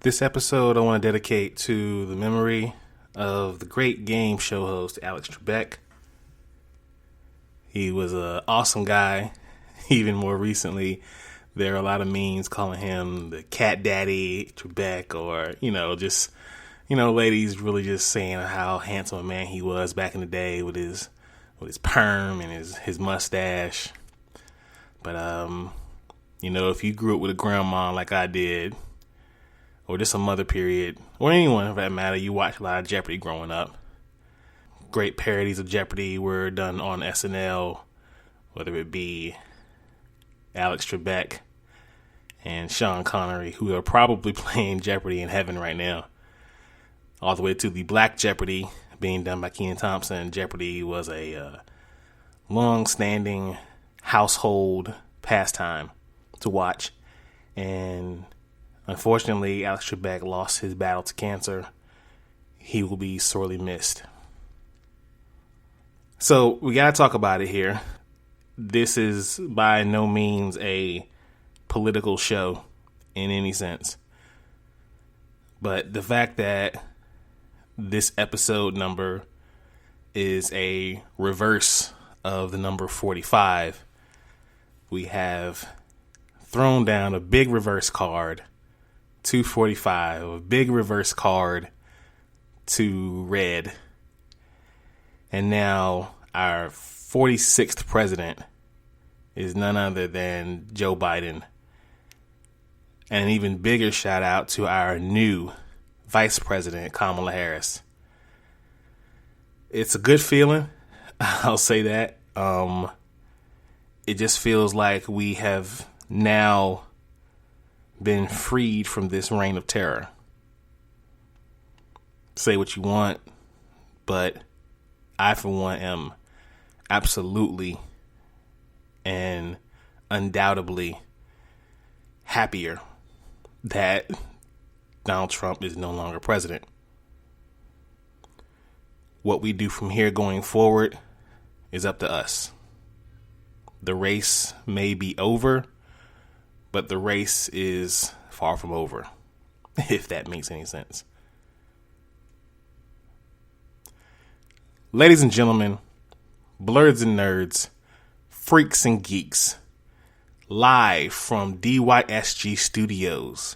This episode I want to dedicate to the memory of the great game show host Alex Trebeck. He was an awesome guy. Even more recently, there are a lot of memes calling him the Cat Daddy Trebeck, or ladies really just saying how handsome a man he was back in the day with his perm and his mustache. But if you grew up with a grandma like I did, or just a mother period, or anyone for that matter, you watched a lot of Jeopardy growing up. Great parodies of Jeopardy were done on SNL, whether it be Alex Trebeck and Sean Connery, who are probably playing Jeopardy in heaven right now, all the way to the Black Jeopardy being done by Kenan Thompson. Jeopardy was a long-standing household pastime to watch, and unfortunately, Alex Trebeck lost his battle to cancer. He will be sorely missed. So we got to talk about it here. This is by no means a political show in any sense. But the fact that this episode number is a reverse of the number 45, we have thrown down a big reverse card to 45, a big reverse card to red. And now our 46th president is none other than Joe Biden. And an even bigger shout out to our new vice president, Kamala Harris. It's a good feeling. I'll say that. It just feels like we have now been freed from this reign of terror. Say what you want, but I, for one, am absolutely and undoubtedly happier that Donald Trump is no longer president. What we do from here going forward is up to us. The race may be over, but the race is far from over, if that makes any sense. Ladies and gentlemen, blurs and nerds, freaks and geeks, live from DYSG Studios,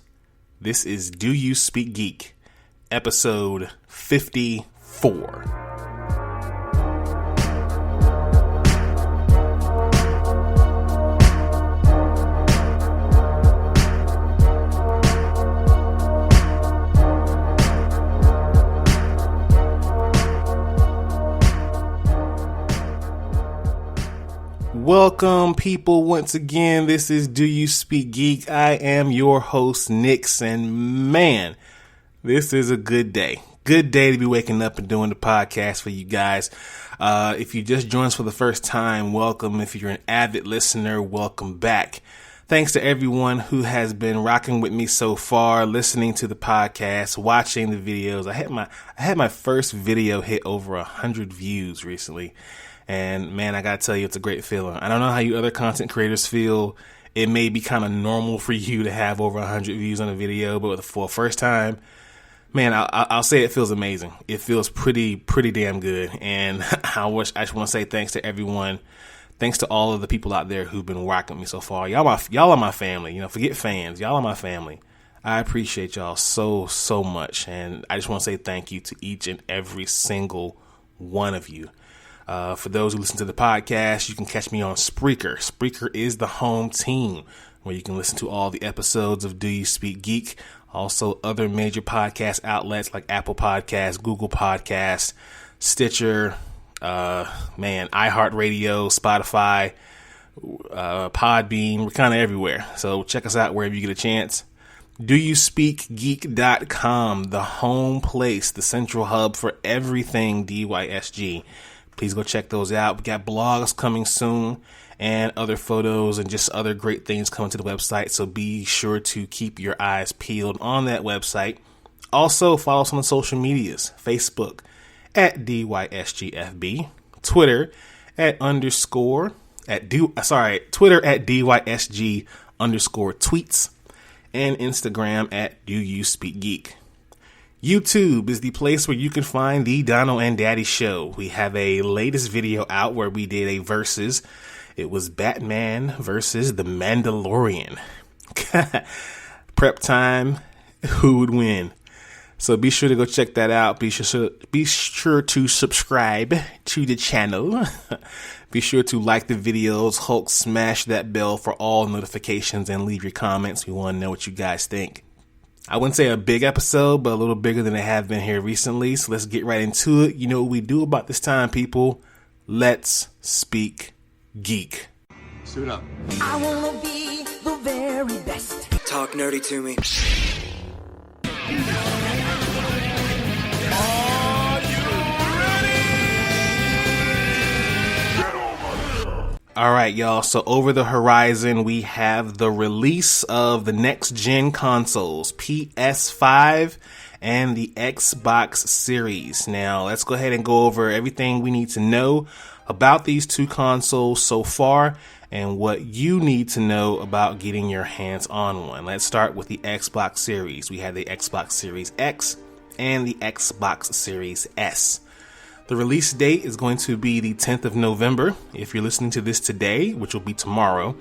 this is Do You Speak Geek, episode 54. Welcome, people, once again. This is Do You Speak Geek. I am your host, Nix, and man, this is a good day. Good day to be waking up and doing the podcast for you guys. If you just joined us for the first time, welcome. If you're an avid listener, welcome back. Thanks to everyone who has been rocking with me so far, listening to the podcast, watching the videos. I had my first video hit over 100 views recently. And man, I gotta tell you, it's a great feeling. I don't know how you other content creators feel. It may be kind of normal for you to have over 100 views on a video, but for the first time, man, I'll say it feels amazing. It feels pretty damn good. And I just want to say thanks to everyone. Thanks to all of the people out there who've been rocking me so far. Y'all are my family. Forget fans. Y'all are my family. I appreciate y'all so much. And I just want to say thank you to each and every single one of you. For those who listen to the podcast, you can catch me on Spreaker. Spreaker is the home team where you can listen to all the episodes of Do You Speak Geek. Also, other major podcast outlets like Apple Podcasts, Google Podcasts, Stitcher, iHeartRadio, Spotify, Podbean. We're kind of everywhere. So check us out wherever you get a chance. DoYouSpeakGeek.com, the home place, the central hub for everything DYSG. Please go check those out. We got blogs coming soon and other photos and just other great things coming to the website. So be sure to keep your eyes peeled on that website. Also, follow us on the social medias. Facebook at DYSGFB. Twitter at Twitter at DYSG_tweets. and Instagram at Do You Speak Geek. YouTube is the place where you can find the Dono and Daddy Show. We have a latest video out where we did a versus. It was Batman versus the Mandalorian. Prep time, who would win? So be sure to go check that out. Be sure to subscribe to the channel. Be sure to like the videos. Hulk, smash that bell for all notifications and leave your comments. We want to know what you guys think. I wouldn't say a big episode, but a little bigger than they have been here recently. So let's get right into it. You know what we do about this time, people. Let's speak geek. Suit up. I wanna be the very best. Talk nerdy to me. All right, y'all. So over the horizon, we have the release of the next gen consoles, PS5 and the Xbox Series. Now, let's go ahead and go over everything we need to know about these two consoles so far and what you need to know about getting your hands on one. Let's start with the Xbox Series. We have the Xbox Series X and the Xbox Series S. The release date is going to be the 10th of November. If you're listening to this today, which will be tomorrow.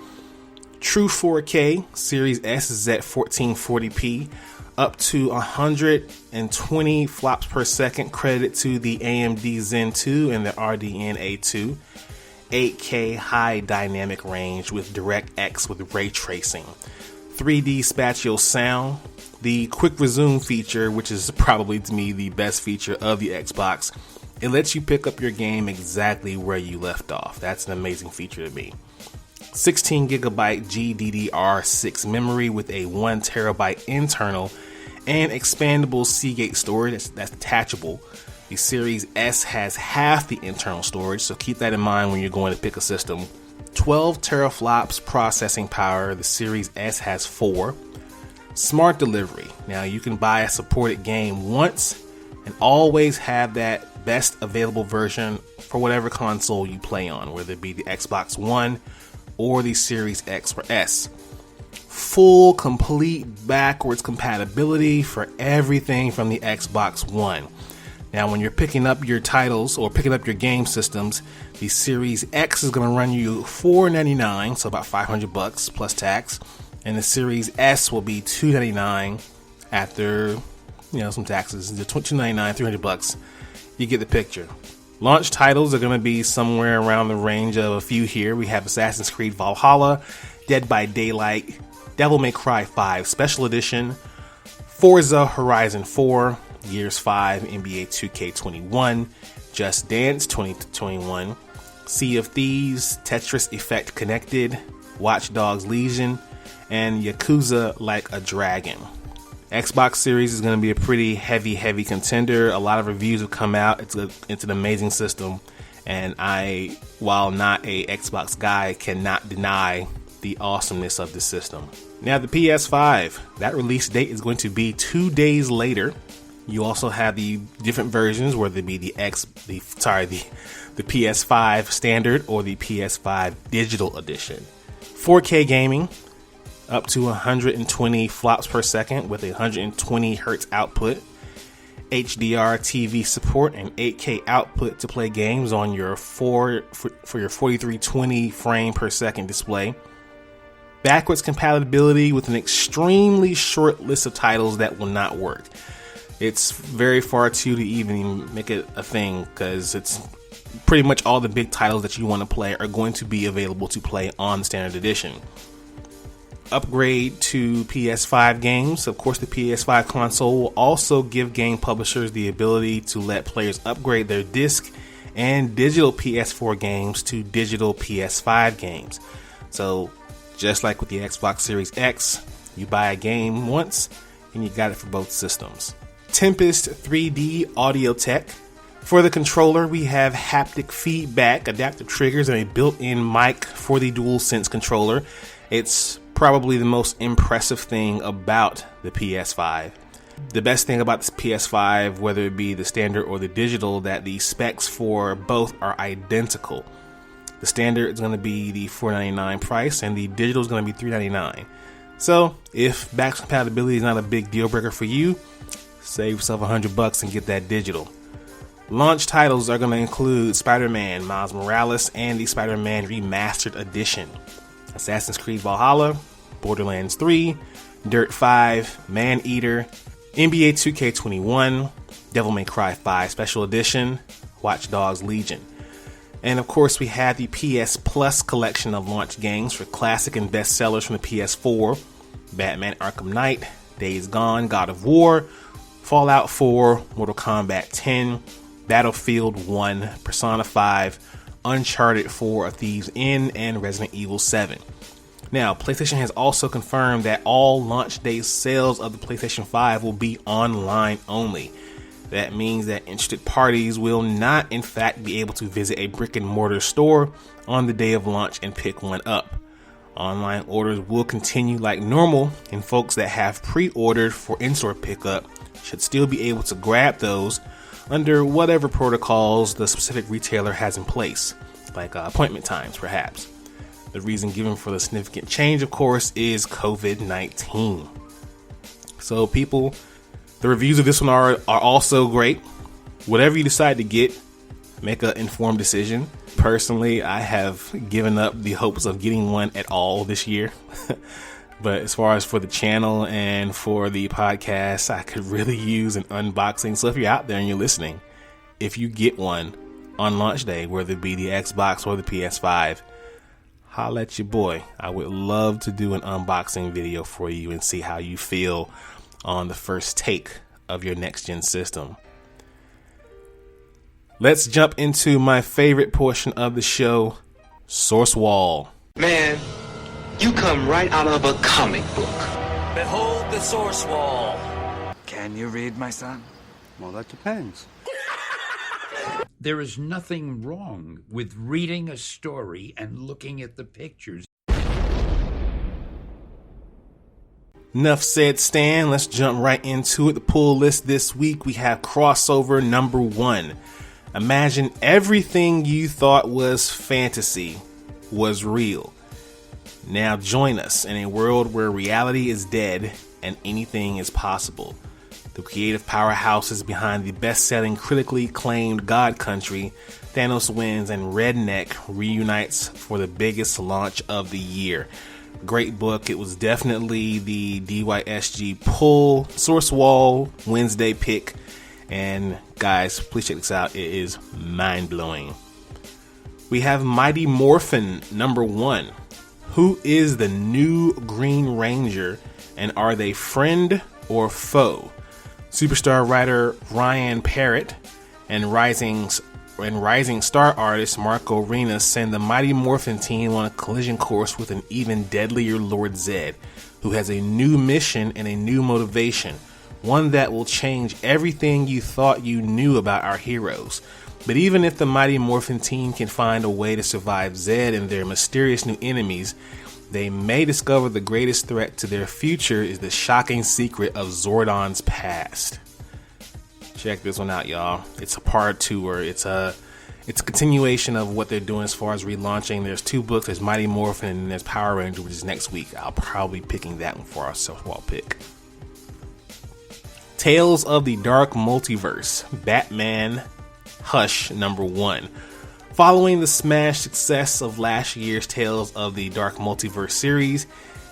True 4K Series S is at 1440p, up to 120 flops per second, credited to the AMD Zen 2 and the RDNA 2. 8K high dynamic range with DirectX with ray tracing. 3D spatial sound. The quick resume feature, which is probably to me the best feature of the Xbox. It lets you pick up your game exactly where you left off. That's an amazing feature to me. 16 gigabyte GDDR6 memory with a 1 terabyte internal and expandable Seagate storage that's detachable. The Series S has half the internal storage, so keep that in mind when you're going to pick a system. 12 teraflops processing power. The Series S has 4. Smart delivery. Now you can buy a supported game once and always have that best available version for whatever console you play on, whether it be the Xbox One or the Series X or S. Full, complete, backwards compatibility for everything from the Xbox One. Now, when you're picking up your titles or picking up your game systems, the Series X is going to run you $499, so about $500 plus tax, and the Series S will be $299 after, some taxes. The $299, $300. You get the picture. Launch titles are going to be somewhere around the range of a few here. We have Assassin's Creed Valhalla, Dead by Daylight, Devil May Cry 5 Special Edition, Forza Horizon 4, Gears 5, NBA 2K21, Just Dance 2021, Sea of Thieves, Tetris Effect Connected, Watch Dogs Legion, and Yakuza Like a Dragon. Xbox Series is going to be a pretty heavy contender. A lot of reviews have come out. It's an amazing system, and I, while not a Xbox guy, cannot deny the awesomeness of the system. Now the PS5, that release date is going to be 2 days later. You also have the different versions, whether it be the PS5 standard or the PS5 digital edition. 4K gaming, up to 120 flops per second with a 120 hertz output. HDR TV support and 8K output to play games on your for your 4320 frame per second display. Backwards compatibility with an extremely short list of titles that will not work. It's very far too to even make it a thing, because it's pretty much all the big titles that you want to play are going to be available to play on the standard edition. Upgrade to PS5 games. Of course, the PS5 console will also give game publishers the ability to let players upgrade their disc and digital PS4 games to digital PS5 games. So, just like with the Xbox Series X, you buy a game once and you got it for both systems. Tempest 3D audio tech. For the controller, we have haptic feedback, adaptive triggers, and a built-in mic for the DualSense controller. It's probably the most impressive thing about the PS5. The best thing about this PS5, whether it be the standard or the digital, that the specs for both are identical. The standard is going to be the $499 price, and the digital is going to be $399. So if backwards compatibility is not a big deal breaker for you, save yourself $100 and get that digital. Launch titles are going to include Spider-Man, Miles Morales, and the Spider-Man Remastered Edition, Assassin's Creed Valhalla, Borderlands 3, Dirt 5, Man-Eater, NBA 2K21, Devil May Cry 5 Special Edition, Watch Dogs Legion. And of course we have the PS Plus collection of launch games for classic and bestsellers from the PS4, Batman Arkham Knight, Days Gone, God of War, Fallout 4, Mortal Kombat 10, Battlefield 1, Persona 5, Uncharted 4, A Thief's End, and Resident Evil 7. Now, PlayStation has also confirmed that all launch day sales of the PlayStation 5 will be online only. That means that interested parties will not, in fact, be able to visit a brick and mortar store on the day of launch and pick one up. Online orders will continue like normal, and folks that have pre-ordered for in-store pickup should still be able to grab those under whatever protocols the specific retailer has in place, like appointment times perhaps. The reason given for the significant change, of course, is COVID-19. So people, the reviews of this one are also great. Whatever you decide to get, make an informed decision. Personally, I have given up the hopes of getting one at all this year. But as far as for the channel and for the podcast, I could really use an unboxing. So if you're out there and you're listening, if you get one on launch day, whether it be the Xbox or the PS5, holla at your boy. I would love to do an unboxing video for you and see how you feel on the first take of your next gen system. Let's jump into my favorite portion of the show, Source Wall. Man, you come right out of a comic book. Behold the Source Wall. Can you read, my son? Well, that depends. There is nothing wrong with reading a story and looking at the pictures. Enough said, Stan. Let's jump right into it. The pull list this week, we have crossover number 1. Imagine everything you thought was fantasy was real. Now join us in a world where reality is dead and anything is possible. The creative powerhouses behind the best-selling, critically acclaimed God Country, Thanos Wins, and Redneck reunites for the biggest launch of the year. Great book. It was definitely the DYSG pull Source Wall Wednesday pick. And guys, please check this out. It is mind-blowing. We have Mighty Morphin number 1. Who is the new Green Ranger, and are they friend or foe? Superstar writer Ryan Parrott and rising star artist Marco Renas send the Mighty Morphin team on a collision course with an even deadlier Lord Zed, who has a new mission and a new motivation, one that will change everything you thought you knew about our heroes. But even if the Mighty Morphin team can find a way to survive Zed and their mysterious new enemies, they may discover the greatest threat to their future is the shocking secret of Zordon's past. Check this one out, y'all. It's a part 2, or it's a continuation of what they're doing as far as relaunching. There's 2 books. There's Mighty Morphin and there's Power Ranger, which is next week. I'll probably be picking that one for our self-wall pick. Tales of the Dark Multiverse, Batman Hush number 1. Following the smash success of last year's Tales of the Dark Multiverse series,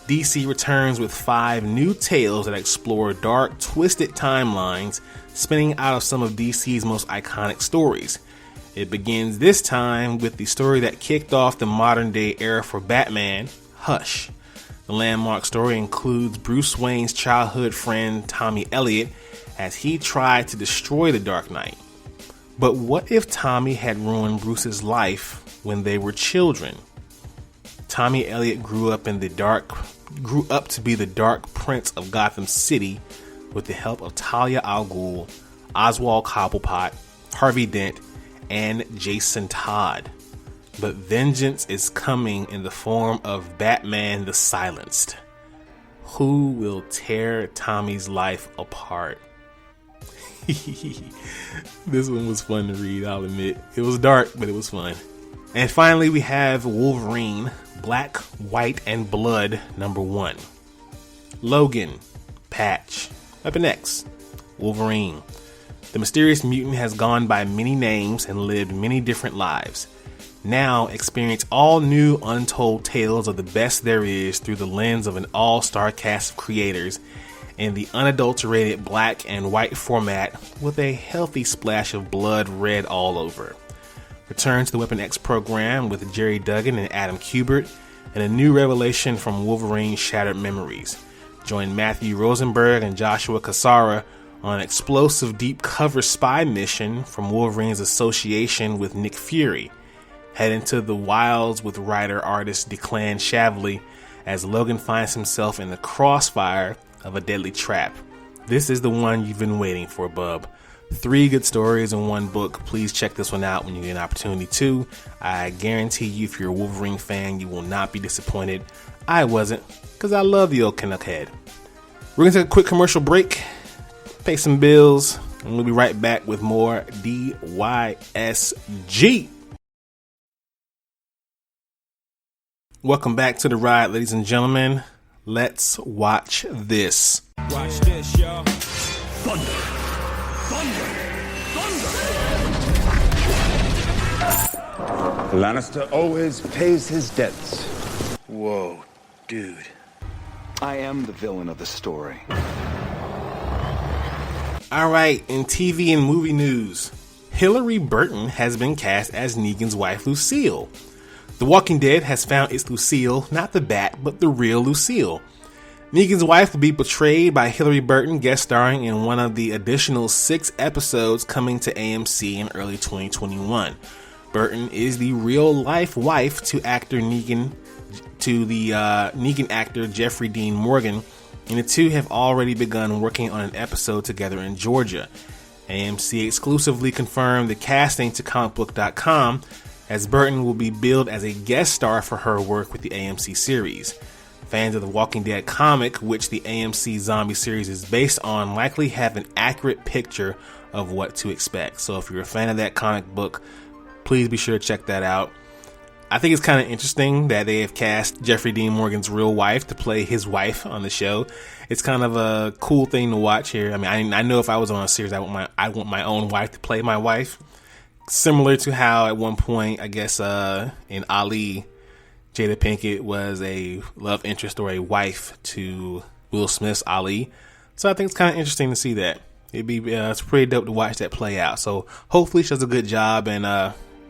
DC returns with 5 new tales that explore dark, twisted timelines spinning out of some of DC's most iconic stories. It begins this time with the story that kicked off the modern day era for Batman, Hush. The landmark story includes Bruce Wayne's childhood friend Tommy Elliott as he tried to destroy the Dark Knight. But what if Tommy had ruined Bruce's life when they were children? Tommy Elliott grew up to be the Dark Prince of Gotham City with the help of Talia al Ghul, Oswald Cobblepot, Harvey Dent, and Jason Todd. But vengeance is coming in the form of Batman the Silenced. Who will tear Tommy's life apart? This one was fun to read, I'll admit. It was dark, but it was fun. And finally, we have Wolverine, Black, White, and Blood, number 1. Logan, Patch, Weapon X, Wolverine. The mysterious mutant has gone by many names and lived many different lives. Now experience all new untold tales of the best there is through the lens of an all-star cast of creators in the unadulterated black and white format with a healthy splash of blood red all over. Return to the Weapon X program with Jerry Duggan and Adam Kubert and a new revelation from Wolverine's shattered memories. Join Matthew Rosenberg and Joshua Cassara on an explosive deep cover spy mission from Wolverine's association with Nick Fury. Head into the wilds with writer-artist Declan Shavley as Logan finds himself in the crossfire of a deadly trap. This is the one you've been waiting for, bub. 3 good stories in one book. Please check this one out when you get an opportunity to. I guarantee you, if you're a Wolverine fan, you will not be disappointed. I wasn't, because I love the old Canuck head. We're going to take a quick commercial break, pay some bills, and we'll be right back with more DYSG. Welcome back to the ride, ladies and gentlemen. Let's watch this. Watch this, y'all. Thunder. Thunder. Thunder. Lannister always pays his debts. Whoa, dude. I am the villain of the story. Alright, in TV and movie news, Hilarie Burton has been cast as Negan's wife, Lucille. The Walking Dead has found its Lucille, not the bat, but the real Lucille. Negan's wife will be portrayed by Hilarie Burton, guest starring in one of the additional 6 episodes coming to AMC in early 2021. Burton is the real-life wife to Negan actor Jeffrey Dean Morgan, and the two have already begun working on an episode together in Georgia. AMC exclusively confirmed the casting to comicbook.com, as Burton will be billed as a guest star for her work with the AMC series. Fans of the Walking Dead comic, which the AMC zombie series is based on, likely have an accurate picture of what to expect. So if you're a fan of that comic book, please be sure to check that out. I think it's kind of interesting that they have cast Jeffrey Dean Morgan's real wife to play his wife on the show. It's kind of a cool thing to watch here. I mean, I know if I was on a series, I want my own wife to play my wife. Similar to how at one point, I guess, in Ali, Jada Pinkett was a love interest or a wife to Will Smith's Ali. So I think it's kind of interesting to see that. It's pretty dope to watch that play out. So hopefully she does a good job, and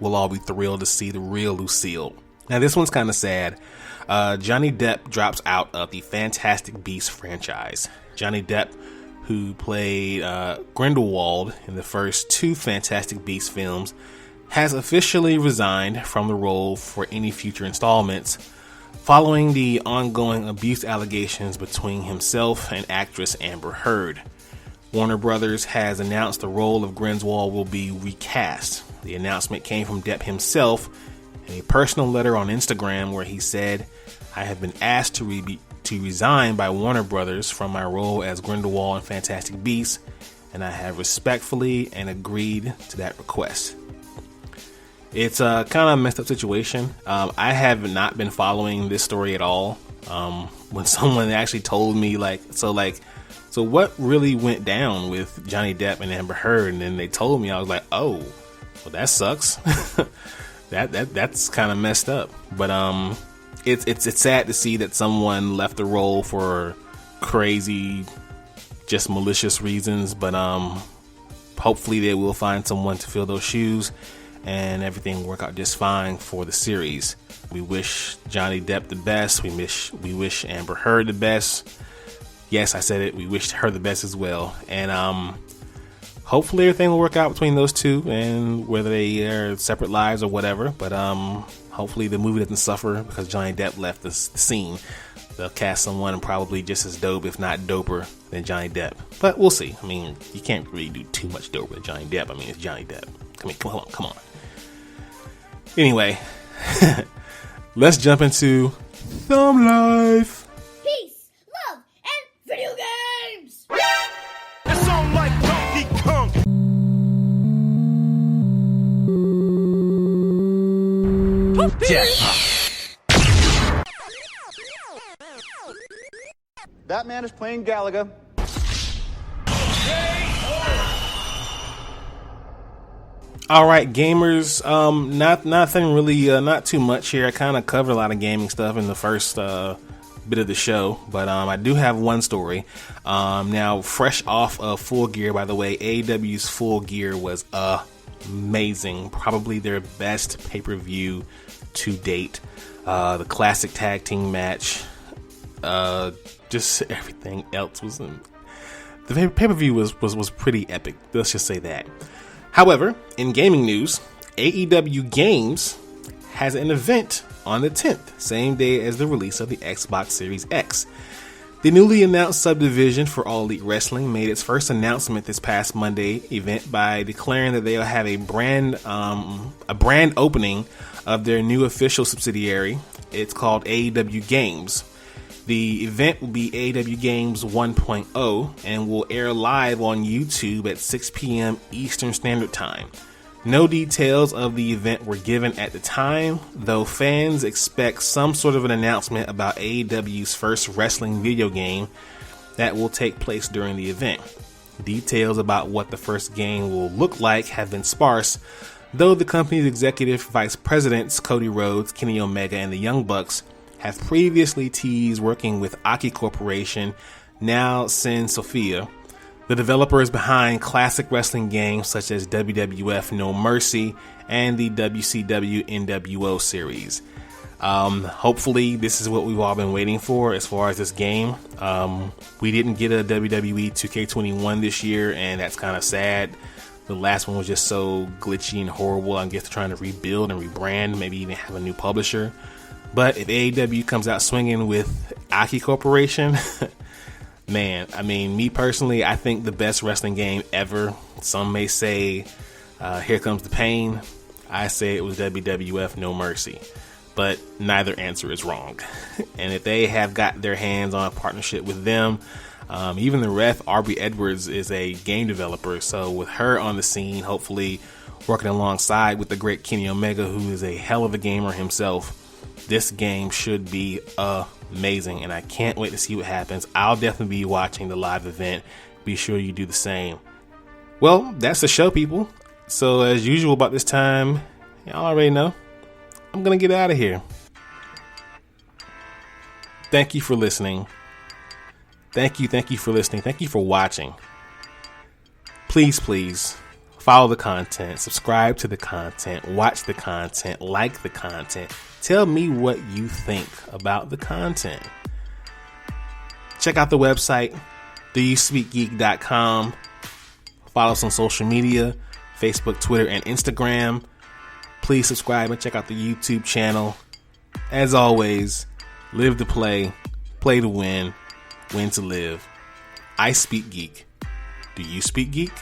we'll all be thrilled to see the real Lucille. Now this one's kind of sad. Johnny Depp drops out of the Fantastic Beasts franchise. Johnny Depp, who played Grindelwald in the first 2 Fantastic Beasts films, has officially resigned from the role for any future installments, following the ongoing abuse allegations between himself and actress Amber Heard. Warner Brothers has announced the role of Grindelwald will be recast. The announcement came from Depp himself in a personal letter on Instagram where he said, "I have been asked to resign by Warner Brothers from my role as Grindelwald in Fantastic Beasts, and I have respectfully and agreed to that request." It's a kind of messed up situation. I have not been following this story at all. When someone actually told me, so what really went down with Johnny Depp and Amber Heard, and then they told me, I was like, oh, well, that sucks. that's kind of messed up. But it's sad to see that someone left the role for crazy, just malicious reasons. But hopefully they will find someone to fill those shoes, and everything will work out just fine for the series. We wish Johnny Depp the best. We wish Amber Heard the best. Yes, I said it. We wish her the best as well. And hopefully everything will work out between those two, and whether they are separate lives or whatever. But hopefully the movie doesn't suffer because Johnny Depp left the scene. They'll cast someone probably just as dope, if not doper, than Johnny Depp. But we'll see. I mean, you can't really do too much doper than Johnny Depp. I mean, it's Johnny Depp. Come on. Anyway, let's jump into Thumb Life. Peace, love, and video games! It's on like Donkey Kong. That man is playing Galaga. All right, gamers. Nothing really, not too much here. I kind of covered a lot of gaming stuff in the first bit of the show, but I do have one story. Now, fresh off of Full Gear, by the way, AEW's Full Gear was amazing. Probably their best pay-per-view to date. The classic tag team match, just everything else was. The pay-per-view was pretty epic. Let's just say that. However, in gaming news, AEW Games has an event on the 10th, same day as the release of the Xbox Series X. The newly announced subdivision for All Elite Wrestling made its first announcement this past Monday event by declaring that they'll have a brand opening of their new official subsidiary. It's called AEW Games. The event will be AEW Games 1.0 and will air live on YouTube at 6 p.m. Eastern Standard Time. No details of the event were given at the time, though fans expect some sort of an announcement about AEW's first wrestling video game that will take place during the event. Details about what the first game will look like have been sparse, though the company's executive vice presidents Cody Rhodes, Kenny Omega, and the Young Bucks have previously teased working with Aki Corporation, now Sin Sophia, the developers behind classic wrestling games such as WWF No Mercy and the WCW NWO series. Hopefully this is what we've all been waiting for as far as this game. We didn't get a WWE 2K21 this year, and that's kind of sad. The last one was just so glitchy and horrible. I guess they're trying to rebuild and rebrand, maybe even have a new publisher. But if AEW comes out swinging with Aki Corporation, man, I mean, me personally, I think the best wrestling game ever. Some may say, Here Comes the Pain. I say it was WWF No Mercy. But neither answer is wrong. And if they have got their hands on a partnership with them, even the ref, Aubrey Edwards, is a game developer. So with her on the scene, hopefully working alongside with the great Kenny Omega, who is a hell of a gamer himself, this game should be amazing, and I can't wait to see what happens. I'll definitely be watching the live event. Be sure you do the same. Well, that's the show, people. So as usual about this time, y'all already know, I'm going to get out of here. Thank you for listening. Thank you for listening. Thank you for watching. Please, follow the content, subscribe to the content, watch the content, like the content. Tell me what you think about the content. Check out the website, doyouspeakgeek.com. Follow us on social media, Facebook, Twitter, and Instagram. Please subscribe and check out the YouTube channel. As always, live to play to win to live. I speak geek. Do you speak geek?